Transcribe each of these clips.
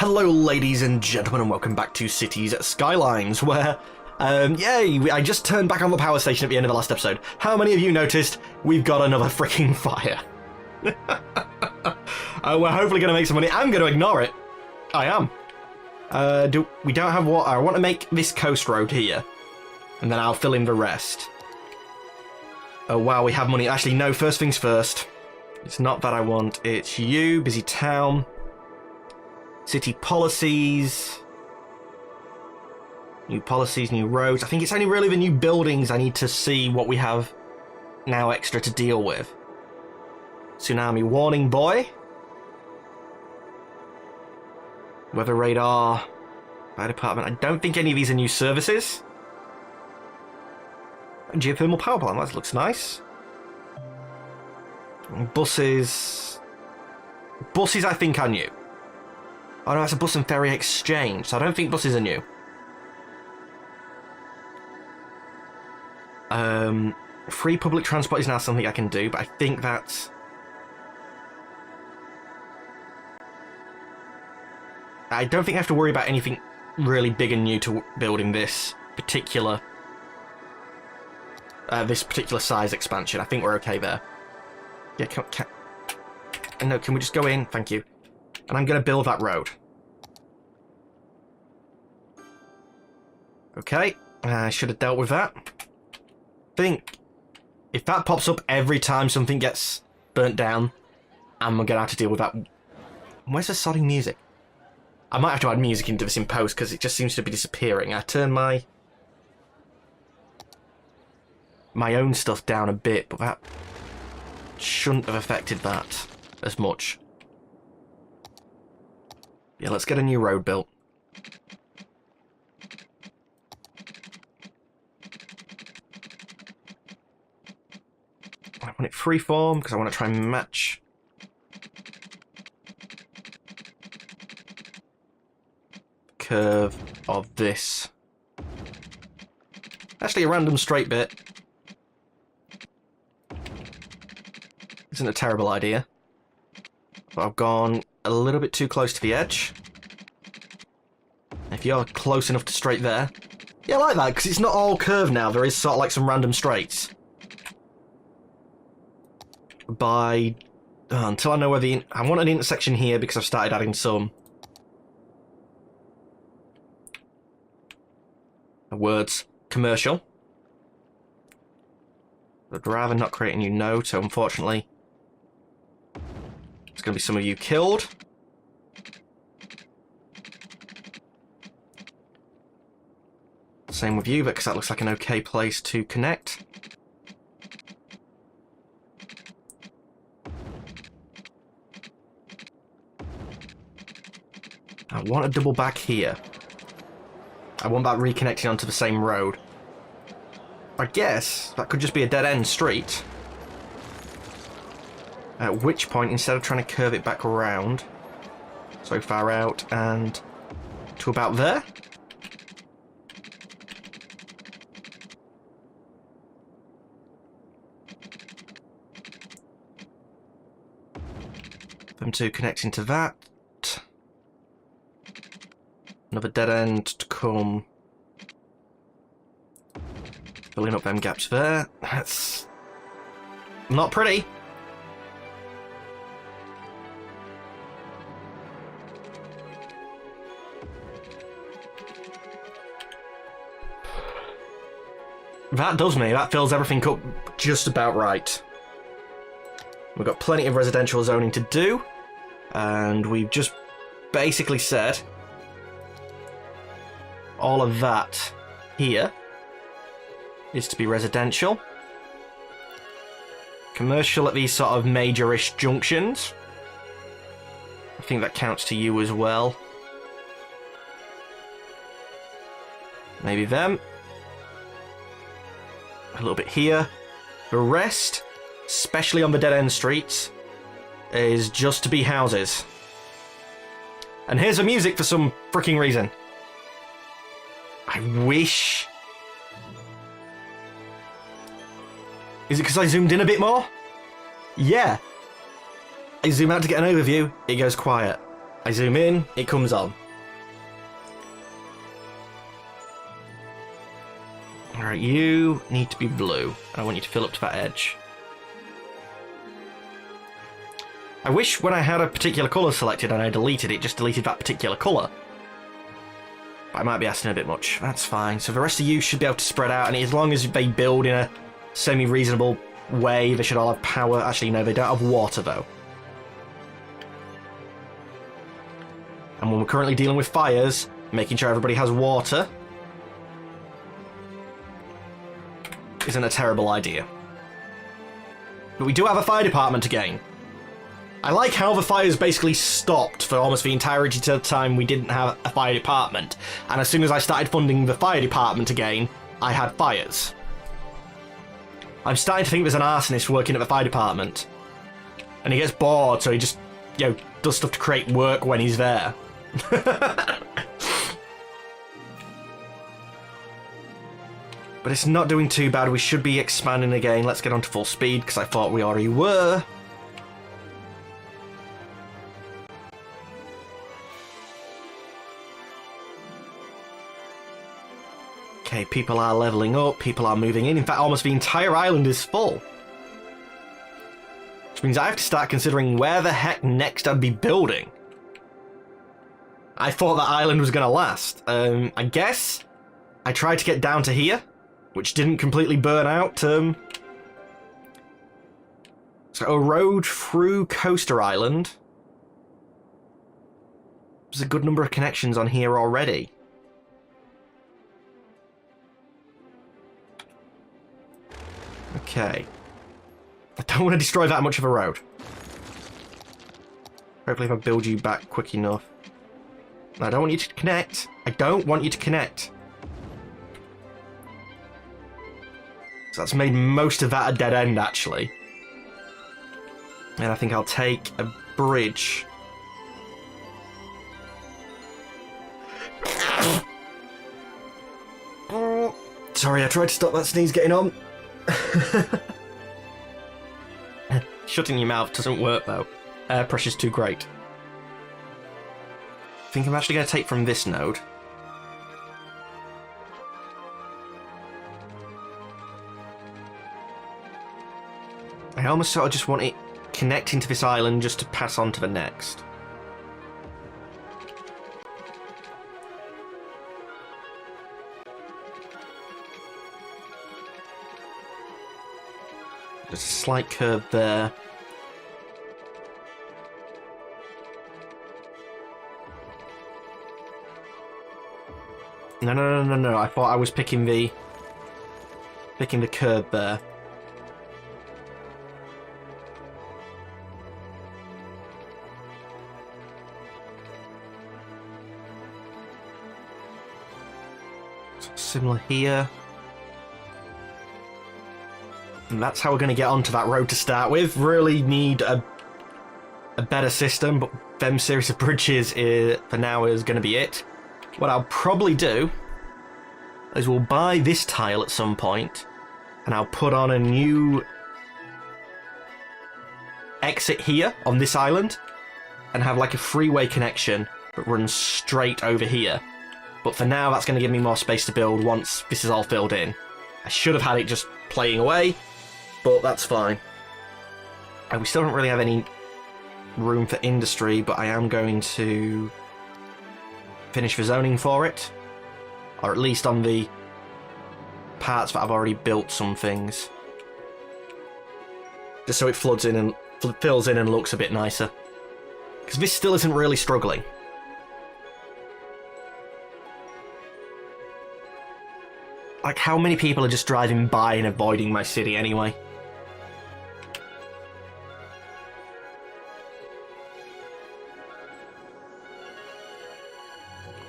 Hello ladies and gentlemen and welcome back to Cities Skylines, where, yay, I just turned back on the power station at the end of the last episode. How many of you noticed we've got another freaking fire? We're hopefully going to make some money. I'm going to ignore it. I am. We don't have water. I want to make this coast road here, and then I'll fill in the rest. Oh wow, we have money. Actually, no, first things first. It's not that I want, it's you, busy town. City policies. New policies, new roads. I think it's only really the new buildings I need to see what we have now extra to deal with. Tsunami warning buoy. Weather radar. Fire department. I don't think any of these are new services. Geothermal power plant, that looks nice. Buses. Buses I think are new. Oh no, it's a bus and ferry exchange, so I don't think buses are new. Free public transport is now something I can do, but I think that's... I don't think I have to worry about anything really big and new to build in this particular size expansion. I think we're okay there. Yeah, no, can we just go in? Thank you. And I'm going to build that road. Okay, I should have dealt with that. Think, if that pops up every time something gets burnt down, I'm going to have to deal with that. Where's the sodding music? I might have to add music into this in post because it just seems to be disappearing. I turned my own stuff down a bit, but that shouldn't have affected that as much. Yeah, let's get a new road built. I want it freeform because I want to try and match. Curve of this. Actually, a random straight bit isn't a terrible idea. But I've gone a little bit too close to the edge. If you're close enough to straight there. Yeah, I like that, because it's not all curved now. There is sort of like some random straights. Until I know where I want an intersection here because I've started adding some words. Commercial. I'd rather not create a new node, so unfortunately there's going to be some of you killed. Same with you, because that looks like an okay place to connect. I want a double back here. I want that reconnecting onto the same road. I guess that could just be a dead-end street. At which point, instead of trying to curve it back around so far out and to about there, them two connecting to that. Another dead end to come. Filling up them gaps there. That's not pretty. That does me. That fills everything up just about right. We've got plenty of residential zoning to do, and we've just basically said all of that here is to be residential. Commercial at these sort of major-ish junctions. I think that counts to you as well. Maybe them. A little bit here. The rest, especially on the dead-end streets, is just to be houses. And here's the music for some freaking reason. I wish... Is it because I zoomed in a bit more? Yeah. I zoom out to get an overview, it goes quiet. I zoom in, it comes on. Alright, you need to be blue. I want you to fill up to that edge. I wish when I had a particular colour selected and I deleted it, just deleted that particular colour. But I might be asking a bit much. That's fine. So the rest of you should be able to spread out, and as long as they build in a semi-reasonable way, they should all have power. Actually, no, they don't have water, though. And when we're currently dealing with fires, making sure everybody has water isn't a terrible idea. But we do have a fire department again. I like how the fires basically stopped for almost the entirety of the time we didn't have a fire department. And as soon as I started funding the fire department again, I had fires. I'm starting to think there's an arsonist working at the fire department. And he gets bored, so he just, you know, does stuff to create work when he's there. But it's not doing too bad. We should be expanding again. Let's get on to full speed, because I thought we already were. Okay, people are leveling up, people are moving in. In fact, almost the entire island is full. Which means I have to start considering where the heck next I'd be building. I thought that island was going to last. I guess I tried to get down to here, which didn't completely burn out. So a road through Coaster Island. There's a good number of connections on here already. Okay. I don't want to destroy that much of a road. Hopefully if I build you back quick enough. I don't want you to connect. I don't want you to connect. So that's made most of that a dead end, actually. And I think I'll take a bridge. Sorry, I tried to stop that sneeze getting on. Shutting your mouth doesn't work, though. Air pressure's too great. I think I'm actually going to take from this node. I almost sort of just want it connecting to this island just to pass on to the next. There's a slight curve there. No. I thought I was picking the curve there. Similar here. And that's how we're going to get onto that road to start with. Really need a better system, but them series of bridges for now is going to be it. What I'll probably do is we'll buy this tile at some point, and I'll put on a new exit here on this island, and have like a freeway connection that runs straight over here. But for now, that's going to give me more space to build once this is all filled in. I should have had it just playing away, but that's fine. And we still don't really have any room for industry, but I am going to finish the zoning for it. Or at least on the parts that I've already built some things. Just so it floods in and fills in and looks a bit nicer. Because this still isn't really struggling. Like, how many people are just driving by and avoiding my city anyway?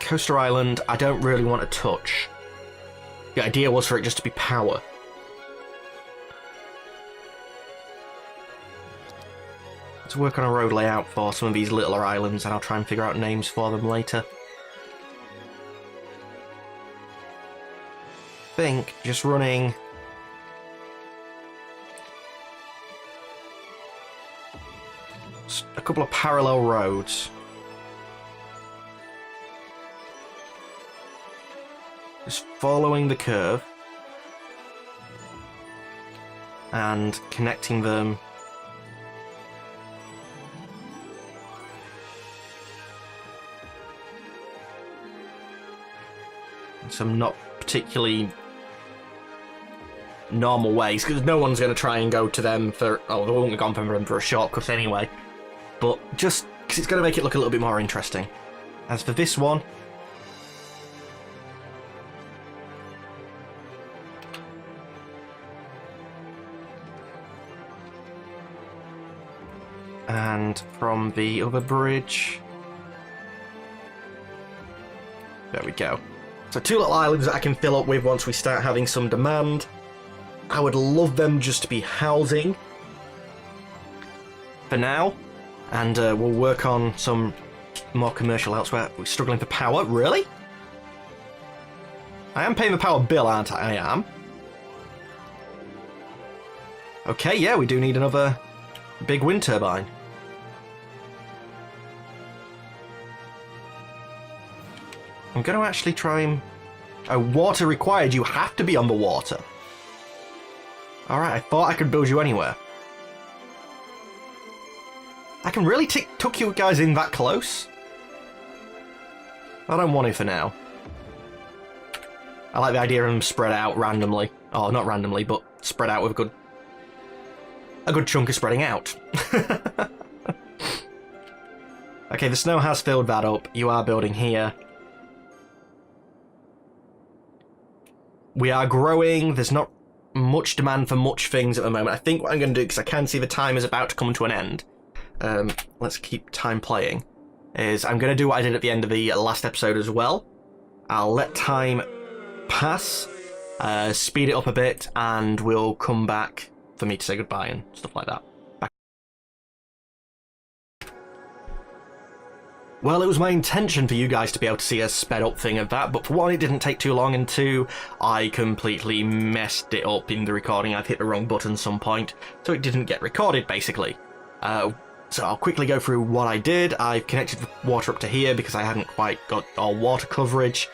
Coaster Island, I don't really want to touch. The idea was for it just to be power. Let's work on a road layout for some of these littler islands, and I'll try and figure out names for them later. I think just running a couple of parallel roads Just following the curve. And connecting them. In some not particularly normal ways, because no one's going to try and go to them for... Oh, they won't have gone for them for a shortcut anyway. But just because it's going to make it look a little bit more interesting. As for this one... And from the other bridge... There we go. So 2 little islands that I can fill up with once we start having some demand. I would love them just to be housing for now. And we'll work on some more commercial elsewhere. We're struggling for power, really? I am paying the power bill, aren't I? I am. Okay, yeah, we do need another big wind turbine. I'm going to actually try and... Oh, water required. You have to be on the water. Alright, I thought I could build you anywhere. I can really tuck you guys in that close? I don't want it for now. I like the idea of them spread out randomly. Oh, not randomly, but spread out with a good chunk of spreading out. Okay, the snow has filled that up. You are building here. We are growing. There's not much demand for much things at the moment. I think what I'm going to do, because I can see the time is about to come to an end. Let's keep time playing. Is I'm going to do what I did at the end of the last episode as well. I'll let time pass, speed it up a bit, and we'll come back for me to say goodbye and stuff like that. Well, it was my intention for you guys to be able to see a sped up thing of that, but for one, it didn't take too long, and two, I completely messed it up in the recording. I've hit the wrong button some point, so it didn't get recorded, basically. So I'll quickly go through what I did. I've connected the water up to here because I hadn't quite got all water coverage.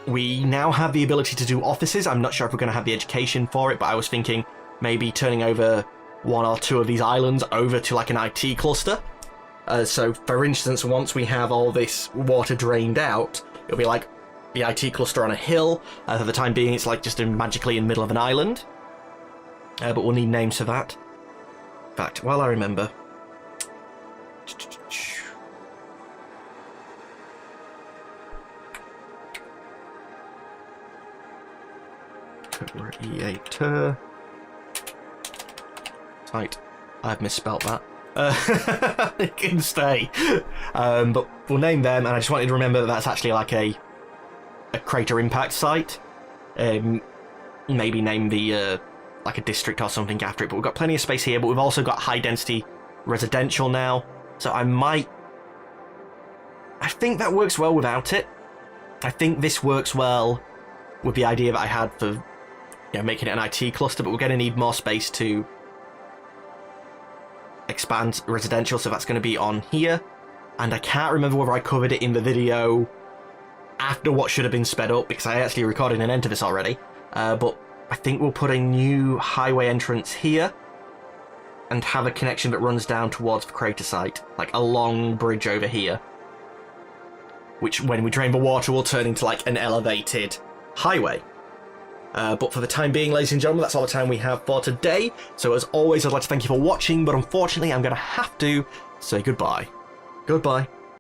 We now have the ability to do offices. I'm not sure if we're going to have the education for it, but I was thinking maybe turning over 1 or 2 of these islands over to like an IT cluster. So, for instance, once we have all this water drained out, it'll be like the IT cluster on a hill. For the time being, it's like just magically in the middle of an island. But we'll need names for that. In fact, while I remember... Creator. Right, I've misspelt that. It can stay. But we'll name them, and I just wanted to remember that that's actually like a crater impact site. Maybe name the like a district or something after it. But we've got plenty of space here, but we've also got high density residential now. So I think that works well without it. I think this works well with the idea that I had for making it an IT cluster, but we're going to need more space to expand residential, so that's going to be on here. And I can't remember whether I covered it in the video after what should have been sped up, because I actually recorded an end to this already. But I think we'll put a new highway entrance here and have a connection that runs down towards the crater site, like a long bridge over here, which when we drain the water will turn into like an elevated highway. But for the time being, ladies and gentlemen, that's all the time we have for today. So as always, I'd like to thank you for watching, but unfortunately I'm going to have to say goodbye. Goodbye.